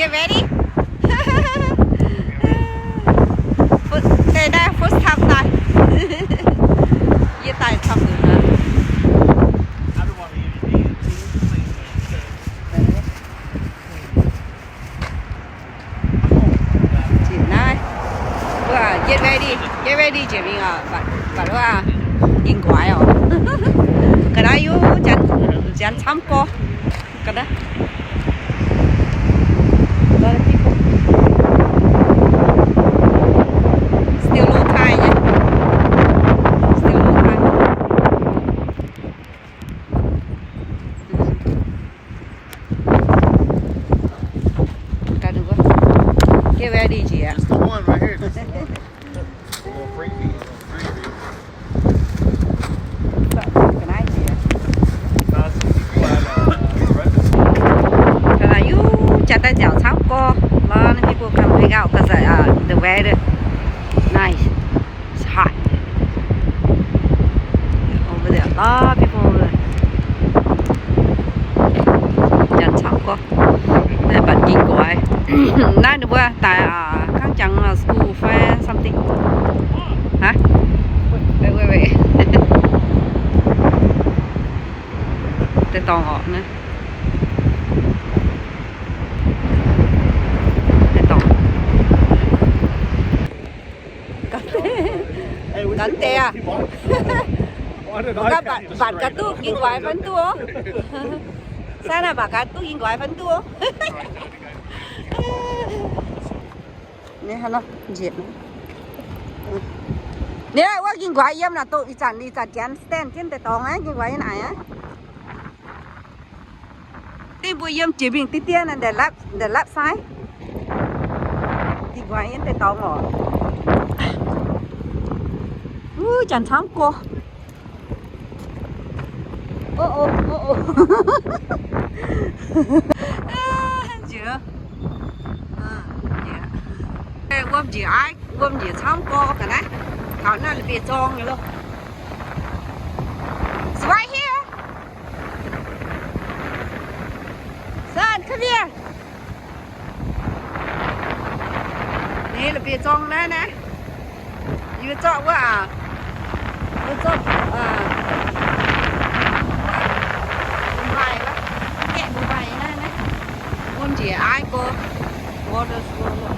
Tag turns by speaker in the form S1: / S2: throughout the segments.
S1: get ready. Đây đây first time này. Với tay thăm được nữa. Chị này. Wow, get ready chị mình à, bạn đó nhìn quái à. Cái này yêu chẳng tham cô. Cái đó. Still low tide nhé. Still low tide. Cả được không? Get ready chị ạ.
S2: It's the one right here. This is the one. A little freaky.
S1: Cái này chị ạ. Cái you chặt tay chảo cháo co. Lot of people come hang out because the weather nice. It's hot. Over there, a lot of people over there. Chặt cháo co. Để bạn kinh quái. Nay được qua tại các chẳng school fair something. Hả? Wait. Để to ngọt nữa. Cắn tè à? Các bạn cá tu kinh quái phân tu không? Sao là bạn cá tu kinh quái phân tu không? Nè hả nó, diệt nó. Nè, qua kinh quái em là tụi đi chặt chén stand trên tay tòng ấy, kinh quái như này á. Thì bùi em chỉ bình tí tiên là để lap side. Kinh quái trên tay tòng rồi. Chẳng thắng cô. Ô. Chưa. Quâm gì ai, quâm gì thắng cô cả đấy. Thảo nào là bị tròn rồi luôn. It's right here. Son, come here. Đây là bị tròn đấy nè. You chọn quá à? You chọn bài đó, kẹt một bài này này. Con chỉ ai cô, water school luôn.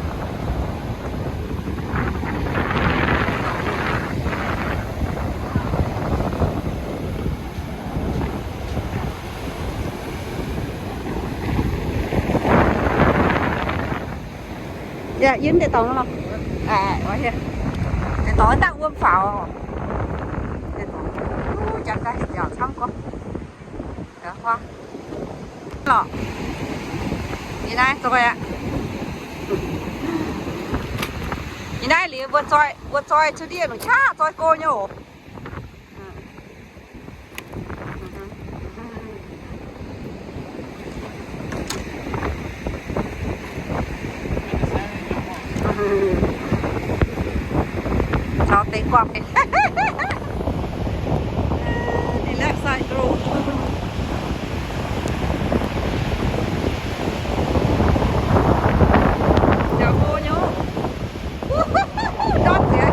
S1: Dạ, dính để tông không? À, quá here. Tối ta uống pháo chắc cái giỏ xong có đó hoa lọ nhìn này rồi ạ nhìn này liền vượt trôi chưa đi nó chá trôi cô nhổ cháu tính quăng đi left side through chào cô nhớ đót gì ấy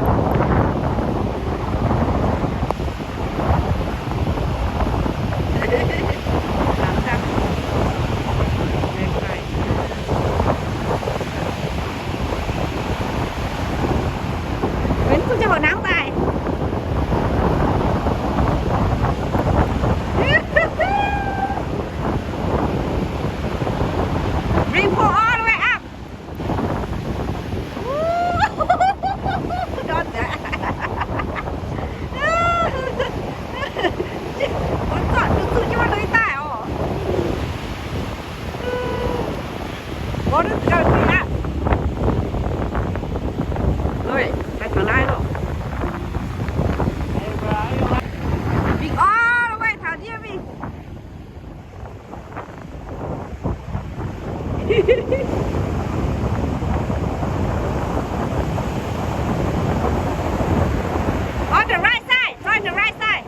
S1: On the right side, on the right side.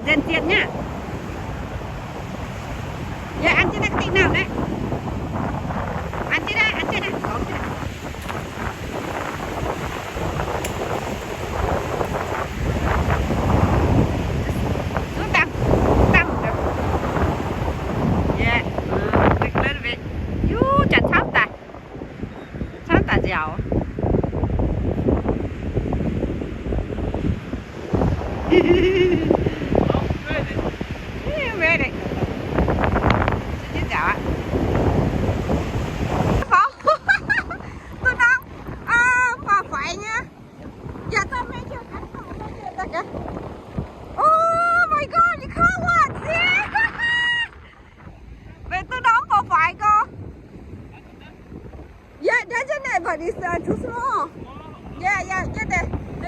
S1: dần tiền nhá. Dạ ăn trên đây cái nào đấy. Ăn trên đây, ăn trên đây. Có chưa? Xuống tầm. Tầm được. Yeah. Big little bit. Chặt thấp ta. Thấp ta dẻo. Ready. Xin chào ạ. Tôi đang vào phải nha. Dạ tôi mấy chưa cắn vào mấy chưa ta kìa. Oh my god, you can't watch it. Vậy tôi đóng vào phải cô. Yeah, Dengenes, but it's too small. Yeah,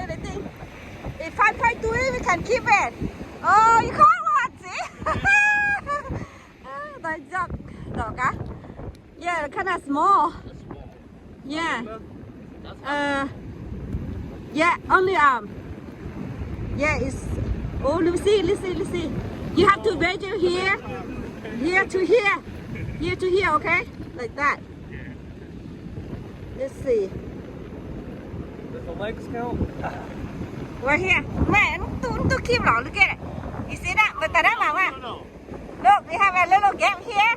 S1: the thing. If 5.3, we can keep it. Oh, you can't watch it. Yeah, kind of small. Yeah. Yeah, only yeah, it's. Oh, let's see. You have to measure here to here, okay? Like that. Let's see.
S2: Does the legs count?
S1: Right here. Man, to keep on. Look at it. You see that? But that
S2: No.
S1: look, we have a little gap here.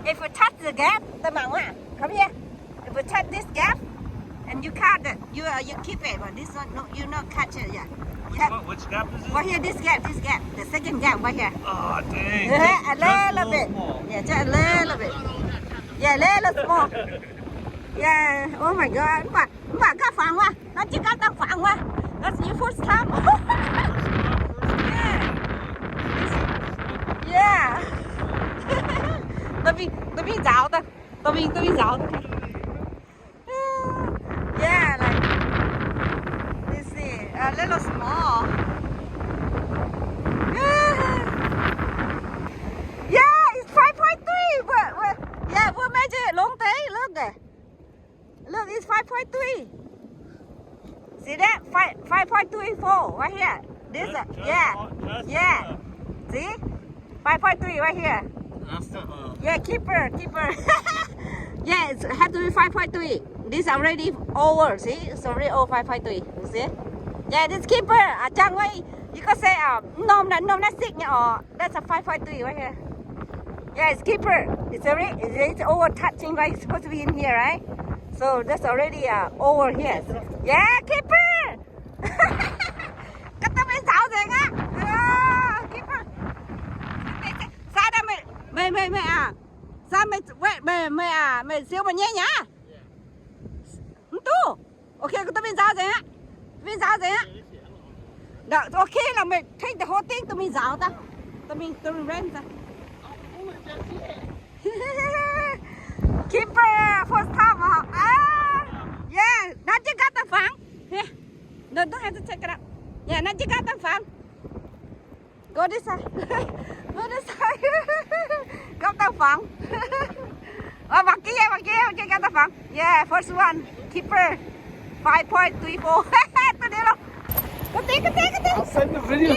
S1: If we touch the gap, come here. If we touch this gap, and you cut it, you keep it. But this one, no, you not catch it yet.
S2: Which gap is it?
S1: Right here, this gap, the second gap right here.
S2: Oh, dang.
S1: A little bit.
S2: Small.
S1: Yeah, just a little bit. Yeah, little small. Yeah. Oh my God. Bạn cá phẳng quá. Nó chỉ cá tăng phẳng quá. That's your first time. Yeah. Tôi bị giáo ta. Tôi bị giáo ta. Yeah, like let's see, a little small. Yeah, it's 5.3. Yeah, we'll measure it long day. Look, it's 5.3. See that? 5.34 right here. This, yeah. See? 5.3 right here. Yeah, keeper. Yeah, it has to be 5.3. This already over. See, it's already over 5.3. You see? Yeah, this keeper. Chang way. You can say nom that sick or that's a 5.3 right here. Yeah, it's keeper. It's over touching, right? It's supposed to be in here, right? So that's already over here. Yeah, keeper. Cắt tao bên sáu rồi á. Keeper. Sao đây mày sao mày siêu mà nhé nhá. Tu. Ok, tao bên sáu rồi á. Bên sáu rồi á. Được, ok là mày take the whole thing tao bên sáu ta. Tao bên rent ta. Keeper, first time. Yeah, not you got the fun. Yeah, no, don't have to check it out. Yeah, not you got the fun. Go this side. Go this side. Got the fun. Oh, back here, got the fun. Yeah, first one, keeper, 5.34. Go take it.
S2: I'll send the video.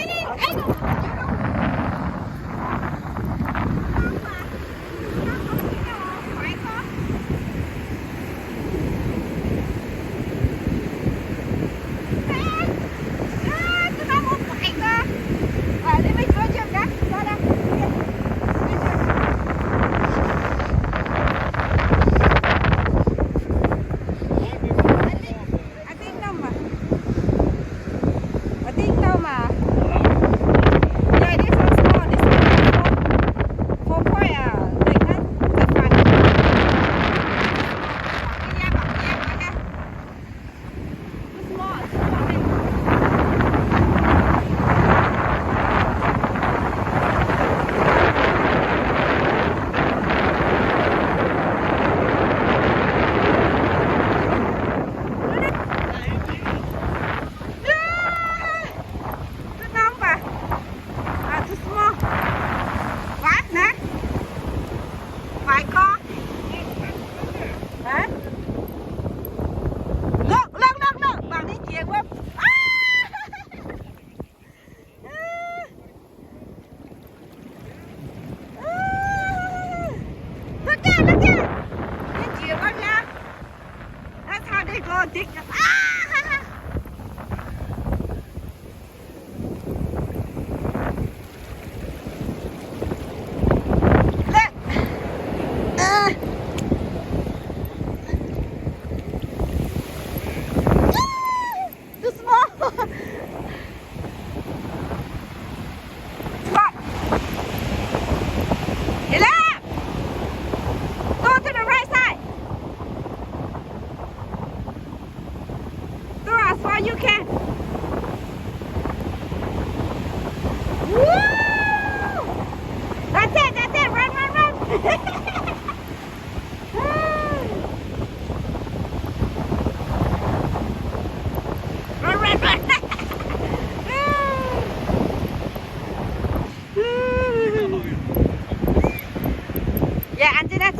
S1: Yeah, anh chị này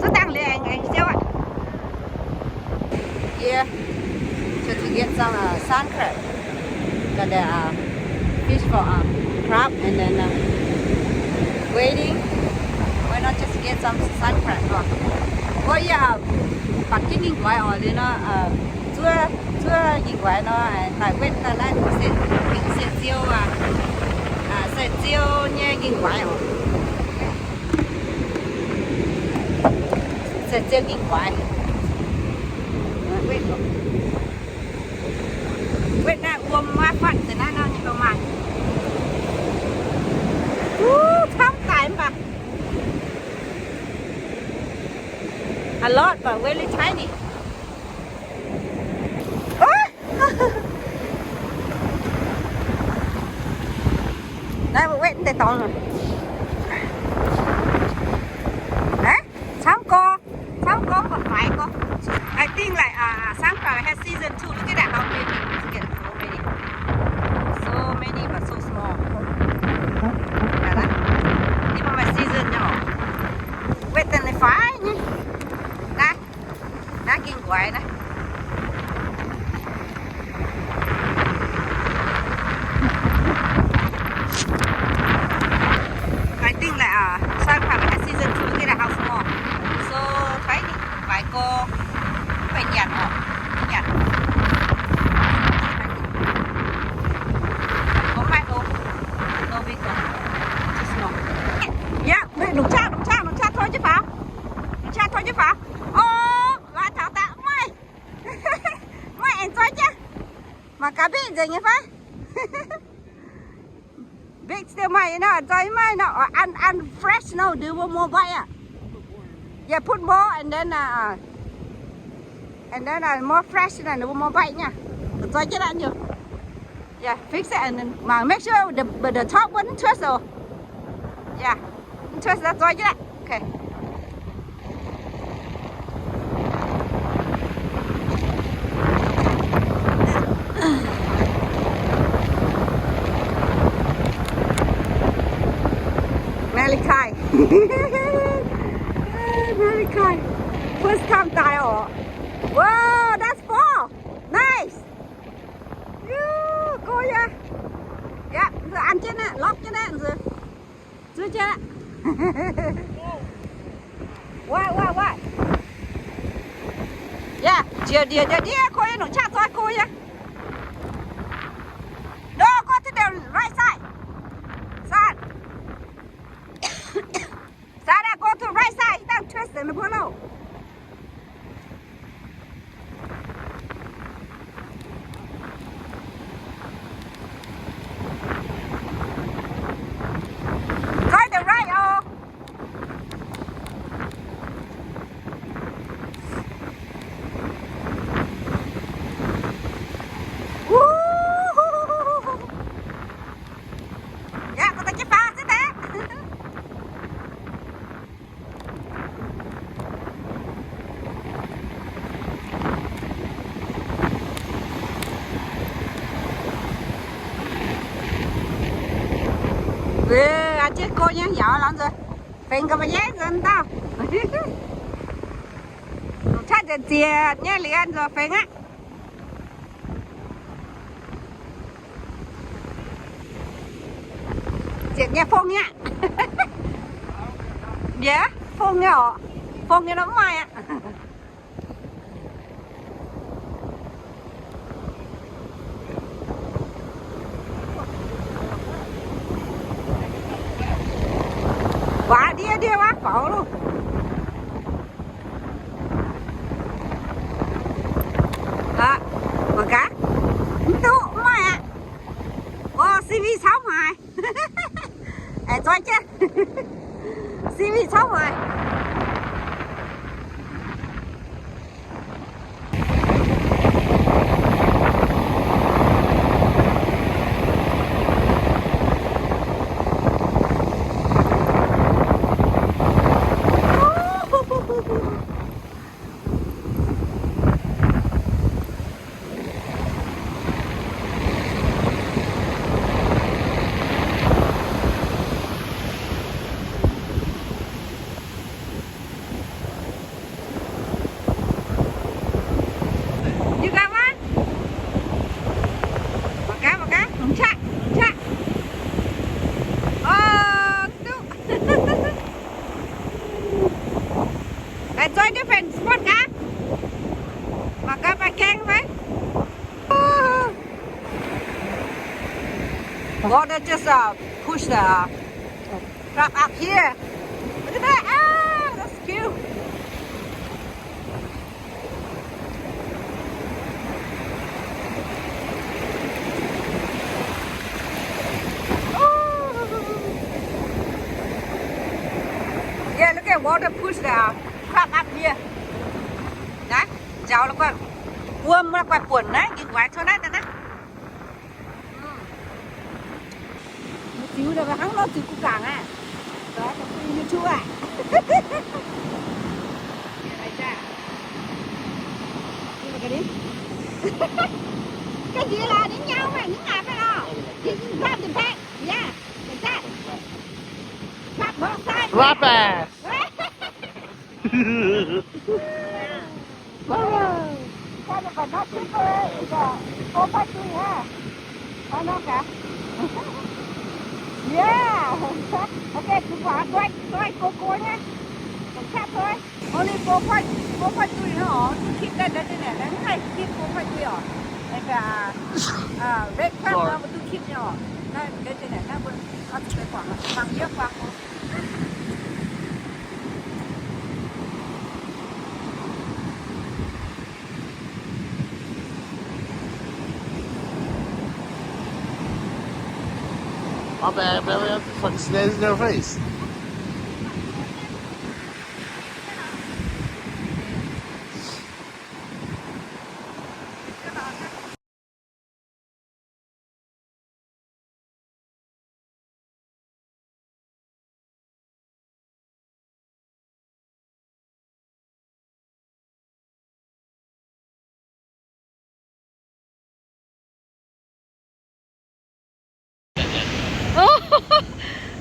S1: chú tăng liền anh siêu ạ. Here, just to get some sun crab. Got the fish for crab and then waiting. Why not just get some sun crab? Có giờ bắt cái nhìn quái ở đây nó chưa nhìn quái nó tại quên là lại sẽ chiêu sẽ chiêu nha nhìn quái ở sẽ chiêu nhìn quái quên là uống ma phật thì nó như thế mà thăm tại mà a lot but really tiny. Đây mà quên để tông rồi. Đấy, sáng co và phải co. I think like sáng cờ has season 2. Look at that how many you get so many but so small. Đấy đó. Đi mà season nhỏ. Quên tên này phải nhỉ. Đây. Đã kinh quái này. I think là sang khoảng là season 2 cái là how small. So thấy đi, vài cô phải nhặt họ, nhặt. Có mai không? No big one. Just small. Yeah, đúng cha thôi chứ phải. Đúng cha thôi chứ phải. Là thảo tạ mày. Mày enjoy chứ. Mà cá bị gì nhỉ phải? Big still mày nó enjoy mày nó and fresh no do one more bite à. Yeah, put more and then more fresh and one more bite nha. Enjoy chứ đã nhiều. Yeah, fix it and then make sure the top one twist or. Yeah, twist that enjoy chứ đã. Okay. Malachi. Malachi. First time tile. Wow, that's 4. Nice. Go ya. Yeah, giờ ăn trên nè, lóc trên nè giờ. Chưa chưa. Why? Yeah, dia cô ấy nó chat thôi cô ấy. No, go to the right side. Side. Sada, go to the right side. Don't twist in the below. Go to the right, oh. Yeah, có cái pha thế đấy. Anh chết cô nhá, dạo lắm rồi. Phình cái gì dân tao. Chắc là tiền nhá liền rồi phình á. Chuyện nha Phong nhá. Dạ, Phong nha họ. Phong nha nó mai ạ. Quá đi quá phổ luôn. Đó, mà cá. Tụ mai ạ. CV62. Cho chứ. CV62. enjoy different spot cá. Mà cá phải keng phải. Water just push the crab up here. Look at that. Ah, that's cute. Yeah, look at water push the crab up here. Đấy, cháu nó quay buông nó quay cuộn đấy, nhìn quái cho đấy nè. Nó chịu được hắn nó chịu cũng càng à. Đó, nó cứ như chú à. Đấy cha. Đi vào cái đi. Cái gì là đến nhau mà, những ngày phải lo. Grab the bag, yeah, like that. Grab both sides.
S3: Grab ass.
S1: Sao mà nó thích thôi, cô phát đi ha. Nó cả. Yeah. Okay, cứ quả quay cô nhé. Còn khác thôi. Only 4.3 nữa. Keep that in there. Then I keep 4.3 or like red crab nó vẫn keep nhỏ. Nó cái này nó vẫn ăn cái quả bằng nhớt bằng.
S3: My bad, belly. I'm fucking sneezing in their face.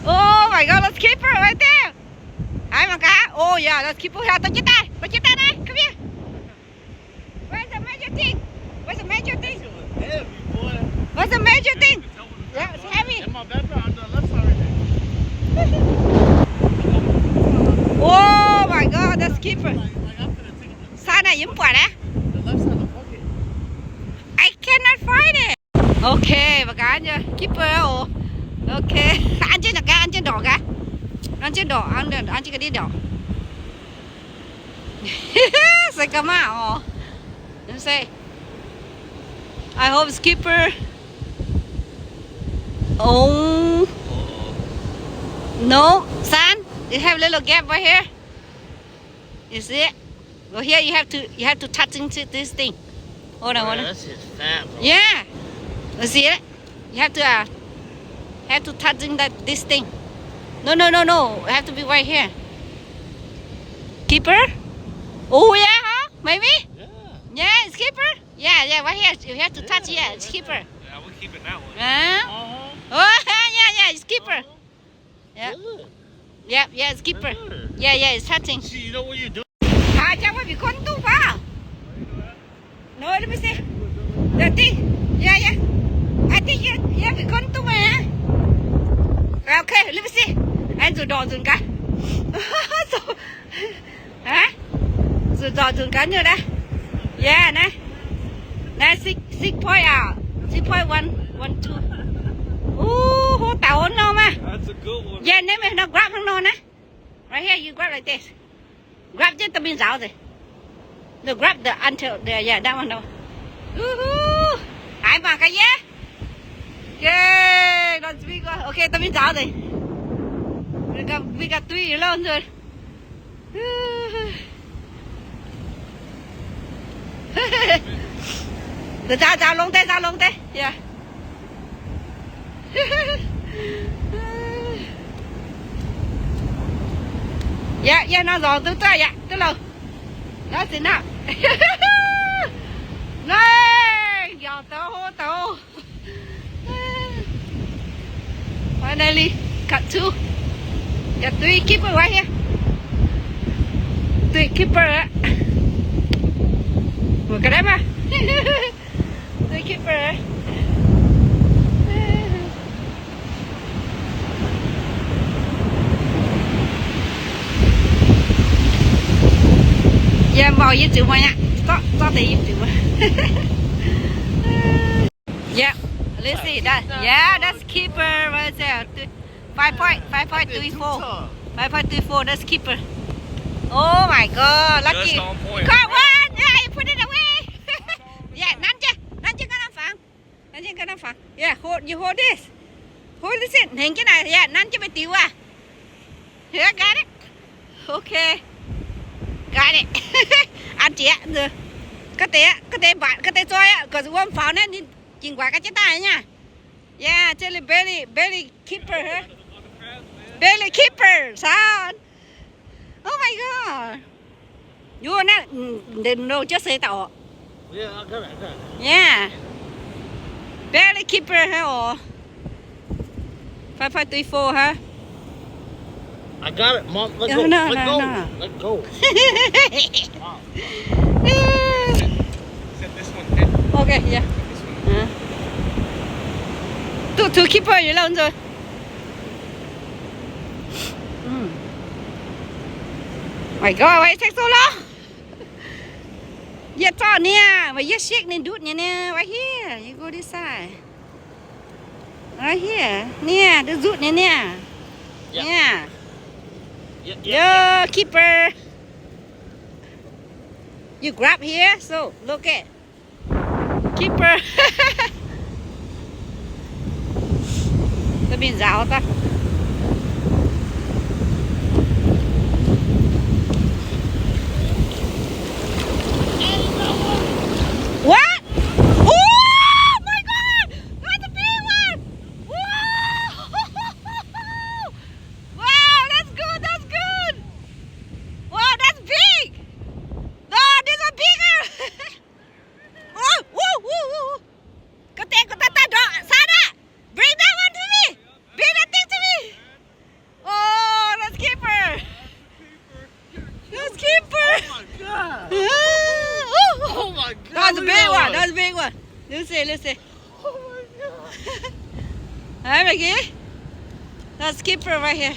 S1: Oh my god, let's keep her right there. Ai mà cá. Oh yeah, let's keep her here. Tao chết tay này. Come here. Where's the major thing? Where's the major thing?
S3: Heavy, boy.
S1: What's the major thing? Yeah, it's heavy.
S3: In my background, on the left side right there.
S1: Oh my god, let's keep her.
S3: Like I'm gonna take it.
S1: Sao này dính quả đấy?
S3: The left side of the bucket.
S1: I cannot find it. Okay, bà cá nha. Keep her. Oh. Okay. Ăn trên là cá, ăn trên đỏ cá. Ăn trên đỏ, ăn trên cái đi đỏ. Say come out. Oh. Let me say. I hope skipper. Oh. No, son. You have a little gap right here. You see it? Go here. You have to touch into this thing. Hold on, hold on.
S3: That's just fat, bro.
S1: Yeah. You see it? You have to touch in this thing. No. It have to be right here. Keeper? Oh yeah, huh? Maybe?
S3: Yeah.
S1: Yeah, it's keeper. Yeah, right here. You have to touch. Yeah, it's keeper.
S2: Yeah, we're keeping that one.
S1: Huh?
S3: Uh-huh.
S1: Oh yeah, it's keeper. Yeah,
S3: Good.
S1: yeah, it's keeper.
S3: Good.
S1: Yeah, it's touching.
S3: See, you know what you're doing?
S1: À, chắc phải bị con tu vào. No, let me see. The thing. Yeah. I think you bị con tu mà. Okay, let me see. Anh rồi đỏ dừng cái. Hả? Rồi đỏ dừng cái nữa đây. Yeah, này. Này 6.112. Hô tàu nó mà.
S2: That's a good one.
S1: Yeah, nếu mà nó grab thằng nó nè. Right here, you grab like this. Grab just the beans out there. No, grab the until there. Yeah, that one. No. Ai mà cái yeah. Yeah, that's big one. Okay, the beans out there. We got 3 alone rồi. Từ ra lông tê. Yeah. Yeah, nó rồi từ từ dạ, từ lâu. Đó xin nào. Này, giờ tao. Finally, cut 2. Yeah, 3 keeper right here. 3 keeper. Một cái đấy mà. 3 keeper. Yeah, vào với chữ mày ạ. Có thể chữ mày. Yeah, let's see that. Yeah, that's keeper. What is that? 5.34. 5.34. That's keeper. Oh my God, lucky.
S2: Just on point.
S1: Come on, yeah, you put it away. Yeah, Nanja gonna find. Yeah, you hold this. Hold this in. Hình cái này, yeah, Nanja bị tiêu à. Here, got it. Okay. Got it. Anh chị ạ, rồi. Cái té bạn, cái té trôi á, có ôm pháo nên đi chỉnh quả cái chết tay nha. Yeah, tell belly keeper, huh? Belly keeper, son. Oh my God. You wanna no just say that.
S3: Yeah, I got it.
S1: Yeah. Belly keeper, huh? 5.34, huh?
S3: I got it, Mom. Let
S1: No,
S3: go.
S1: no,
S3: Let
S1: no,
S3: go.
S1: no.
S3: Let go.
S2: Set this one down.
S1: Okay, yeah.
S2: This one.
S1: Two keeper you lâu rồi. My God, why it take so long? Yeah, to nè, mà yeah shake nên đút nè, right here. You go this side. Right here. Nè, đừng rút nè.
S3: Yeah.
S1: Yeah.
S3: Yeah.
S1: Yeah, keeper. You grab here, so look at keeper. Nó bị rào ta. What? Oh my God! That's a big one! Whoa! Wow, that's good, that's good! Wow, that's big! No, this one bigger! Oh, whoa, whoa, whoa! Có tay đó, Sana! Bring that one to me! Bring that thing to me! Oh, that's keeper! That's keeper!
S3: Oh my God.
S1: Oh
S3: my God.
S1: That's a
S3: look
S1: big
S3: at
S1: one.
S3: that
S1: That's a big one. Let's see.
S3: Oh my God.
S1: Hi, Maggie. That's skipper right here.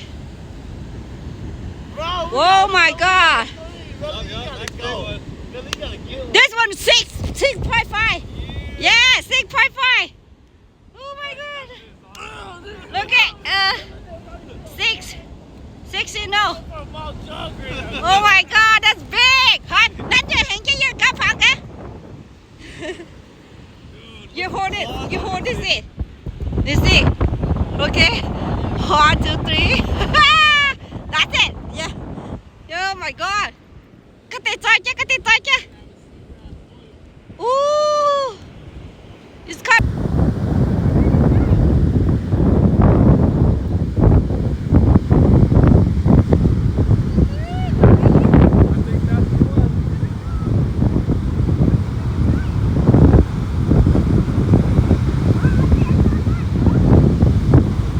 S3: Bro,
S1: Oh my God.
S3: Let go. Billy gotta get
S1: This one 6.5. Yeah, 6.5. Oh my God. Look at 6. 6 no. Oh my God, that's big. Hon, nãy giờ hình như you got phẳng á. You hold it. You hold this in. This thing. Okay. 1, 2, 3. That's it. Yeah. Oh my God. Cái tay cho. Ooh. It's cut.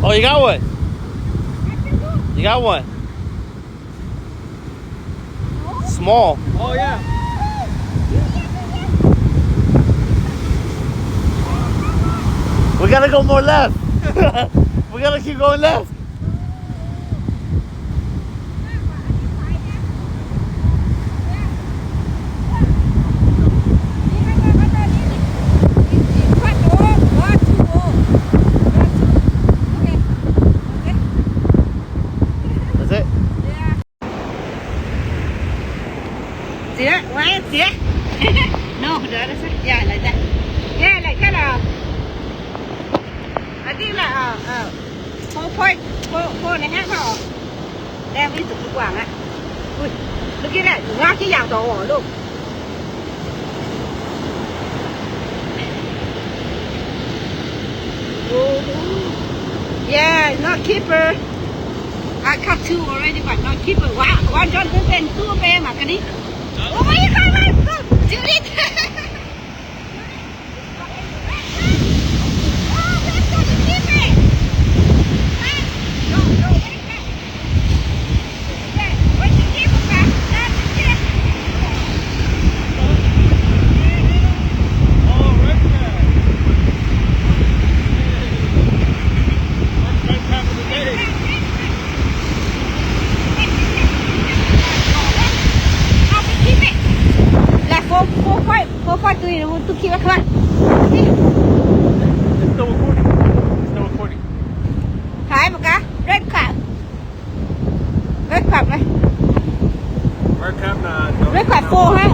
S3: Oh, you got one. You got one. Small.
S2: Oh yeah.
S3: We gotta go more left. We gotta keep going left. That's it.
S1: See that? Why? See that? No, that's it. Yeah, like that. Yeah, like that. I think là 4 and a half hả? Đem đi chụp quảng á. Ui, nó kia này, ngã cái dạng đồ ở luôn. Yeah, not keeper. I cut 2 already, but not keeper. One Johnson and 2 bear mà cái đi. Oh my God, go! Do it! Oh, let's go to keep it! No, what is that? Yeah, what's the keeper back? That's the kid.
S2: Oh, right there. First time of the day.
S1: How to keep it? Tui, want to keep it. Come on.
S2: It's still recording. It's still recording.
S1: Hai một cái. Red crab. Red crab này.
S2: Red crab
S1: Red crab four ha.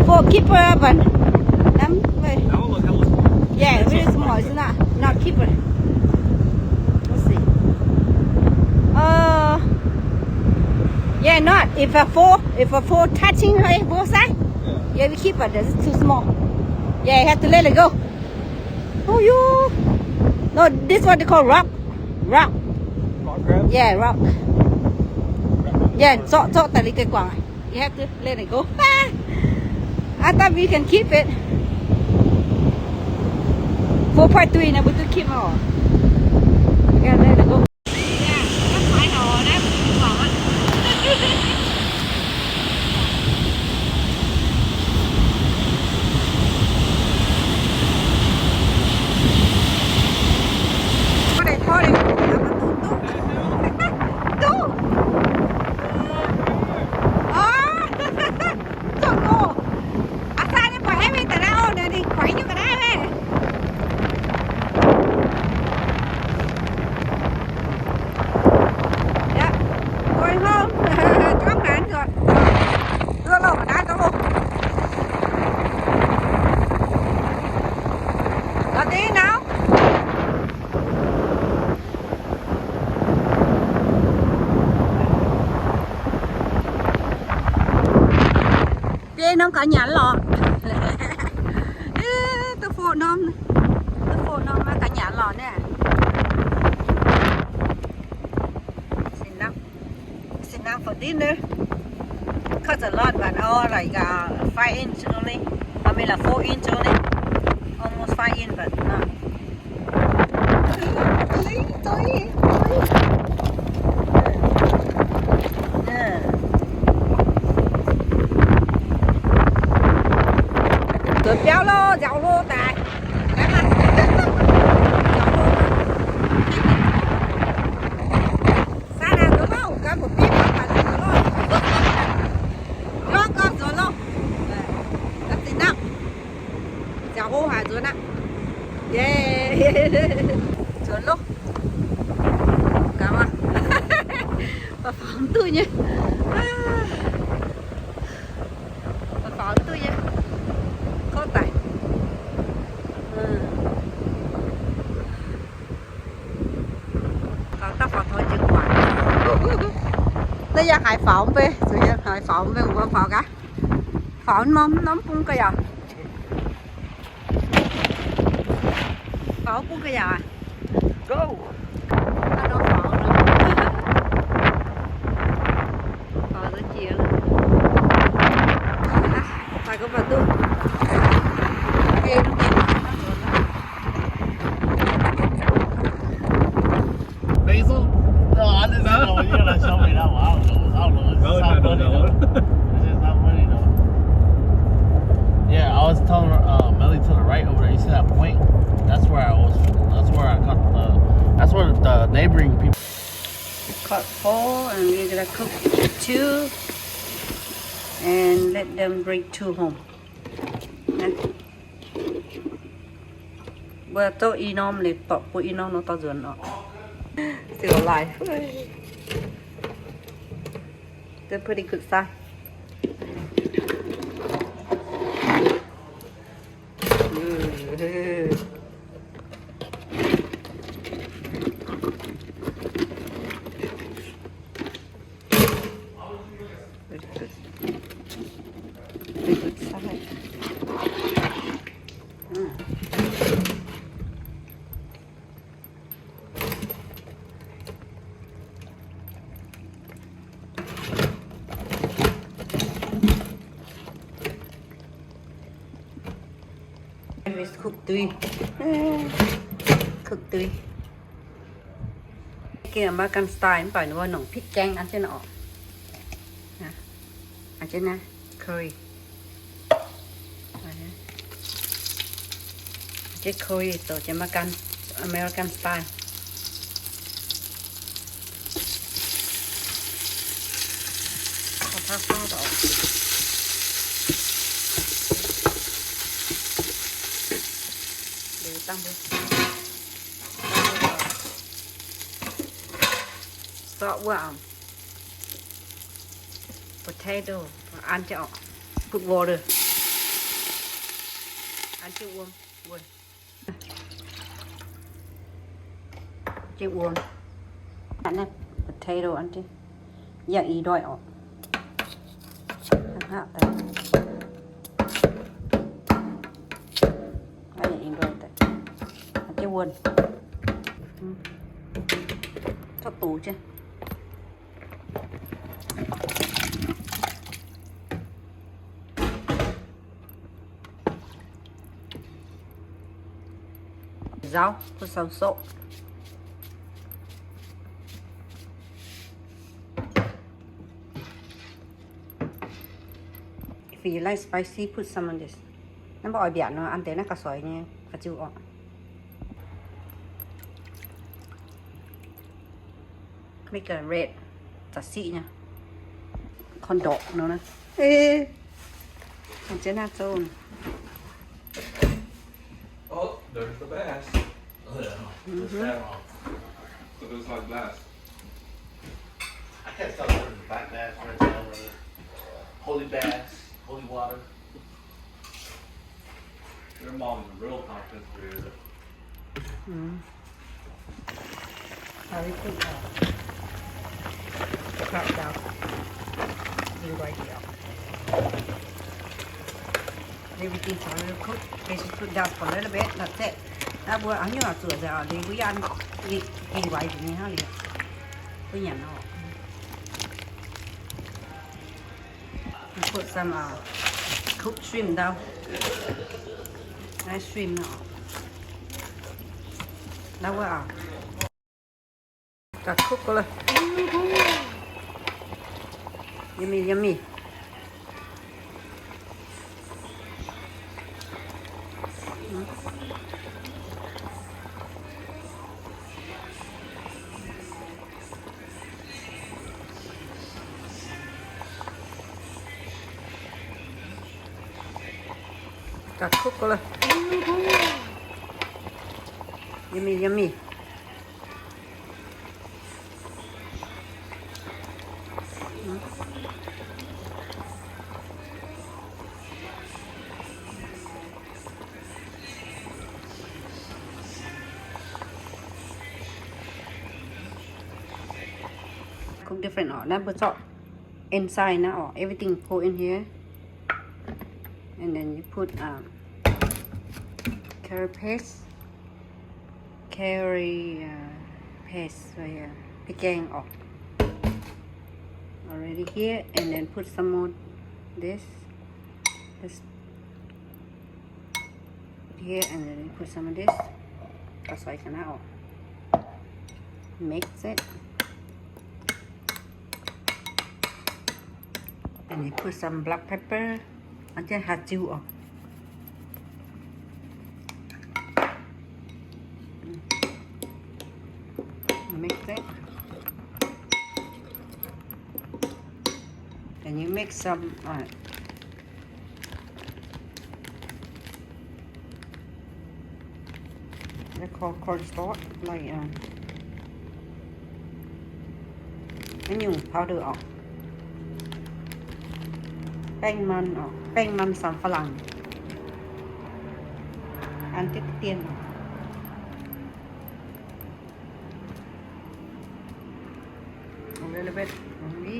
S1: Four keeper bẩn. Lắm vậy.
S2: That one look hella small.
S1: Yeah, very small. It's not keeper. Let's see. Yeah, not. If a four touching her both sides, yeah, we keep it. That's too small. Yeah, you have to let it go. Oh, you. No, this one they call rock. Rock.
S2: Rock crab?
S1: Yeah, rock. Yeah, so tại vì cái quảng. You have to let it go. I thought we can keep it. 4.3 now, we could keep more. We gotta let it go. Yeah, that's my hole. That's quảng. Thôi đi, tu. Trời cô. Sao đi bỏ hết đi tại đâu để đi quấy như cái này vậy? Dạ, rồi không? Chóng nản rồi. Đưa lâu mà đá cho luôn. Có tí nào? Nó có nhãn lọ. Tôi phụ nó mà cả nhãn lọ nè. Sit down for dinner. Cut a lot, but like 5 inch only. I mean like 4 inch only. Almost 5 inch, but no. Tôi béo lô, dạo lô tại. Đấy mà. Sao nào đúng không? Có một bếp mà phải rồi lô. Lô con rồi lô. Rất xinh nào. Dạo hô hả rồi nè. Yeah. Rồi lô. Cảm ơn. Và phóng tôi nhé. Và phóng tôi nhé. Tại còn tao phỏng thôi chứ ngoài đây là Hải Phòng về rồi Hải Phòng về một phỏng cả phỏng nóng cũng cái à phỏng cũng cái à go tao đâu phỏng nữa phỏng tới chiều phải có vào tôi
S3: Basil? No, I just don't know. You're gonna show me that one. I don't know. It's just not funny though. It's just not funny though. Yeah, I was telling Melly to the right over there. You see that point? That's where I caught that's where the neighboring people.
S1: Cut 4 and we're gonna cook 2 and let them bring 2 home. Bữa tôi inom liệt tọt của inom nó to dần nó. Still alive. They're pretty good size. Cook tươi. Cook tươi. Kia là American style phải nó nồng phít chanh ăn cho nó. Ăn cho nè, curry. Cái curry tổ cho American style. Thao đó. tăng bữa salt well potato ăn cho put water ăn cho uống cho uống ăn này potato ăn chứ dạng ý đòi ọ hạ tay dạng ý đòi tay ăn cho uống cho tủ chứ rau put some salt if you like spicy put some on this น้ำบ่อยเบียดเนาะอันเตน่ากระสอยเนี่ยกระจูออกไม่เกิน red จัดสีเนี่ยคอนโดเนาะนะมันจะน่าโจน
S2: Oh, there's the bass.
S3: What's that wrong?
S2: So it looks like glass.
S3: I can't tell where the black bass, red tail, holy bass, holy water.
S2: Your mom's a real content creator.
S1: How we put crop down you right here everything so little cook they should put down for a little bit that's it that bữa ăn như là sửa giờ đi quý ăn đi vậy thì ha liền cái nhà nó put some cooked shrimp down nice shrimp now that bữa got cook lên yummy yummy got cook lên yummy yummy cook different now put salt inside now everything put in here and then you put curry paste right here picking off already here and then put some more this here and then you put some of this that's like an hour mix it and you put some black pepper and then hạt tiêu on mix it and you mix some they call cornstarch like nhung powder on แป้งมันออกแป้งมันสำปะหลังอันเตี้ยนออกa little bit only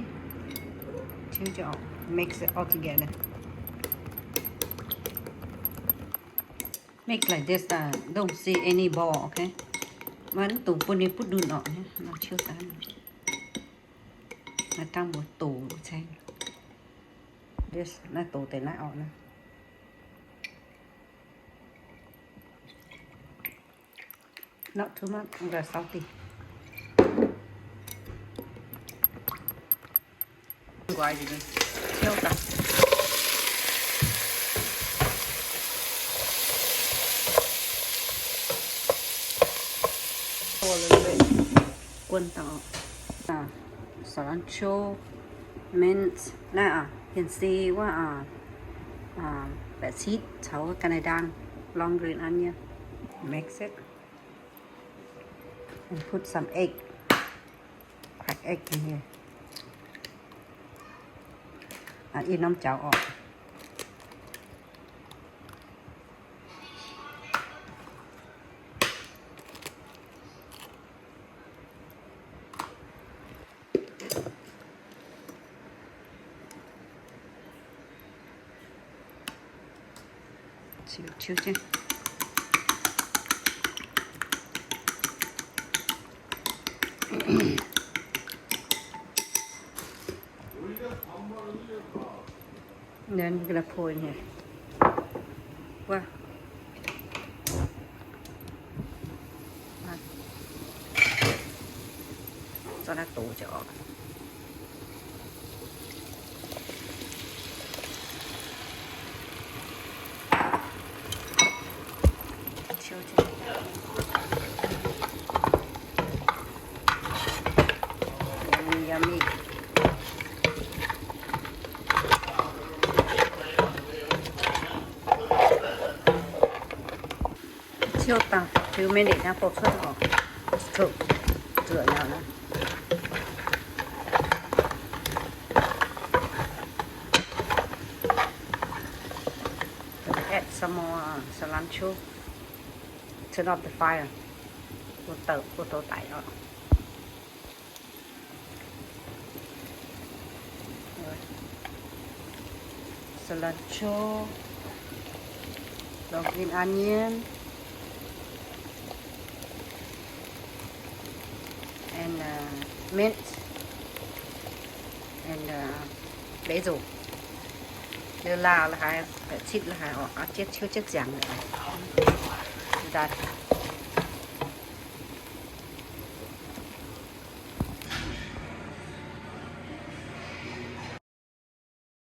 S1: change it out mix it all together make like this don't see any ball okay มันตู่ปุ่นนี่ปุ่นดูนออกเนี่ยเราเชี่ยวชาญมาตั้งบนตู่ใช่ this น่าตู่แต่น่าออกนะ not too much มันจะ salty ไว้ดีเลยเที่ยวกันตัวเลยกวนต่อcilantro mint น่าเห็นซีว่าแบบชีสเขากันในดังลองกรีนอันเนี้ย Mix it. And put some egg. Crack egg in here. And อีน้ำเจ้าออก chill chứ. Then we're gonna pour in here. Wow. Cho nó tủ cho. Chill chứ. Yummy, yummy. Chill tăng, few minutes nha, bột xuất họ. Rửa nhau nữa. Add some more cilantro. Turn off the fire. Cô tô tẩy đó. Cilantro. Green onion. And mint. And basil. Đưa lao là hai, thịt là hai, chết chưa chết chẳng nữa. That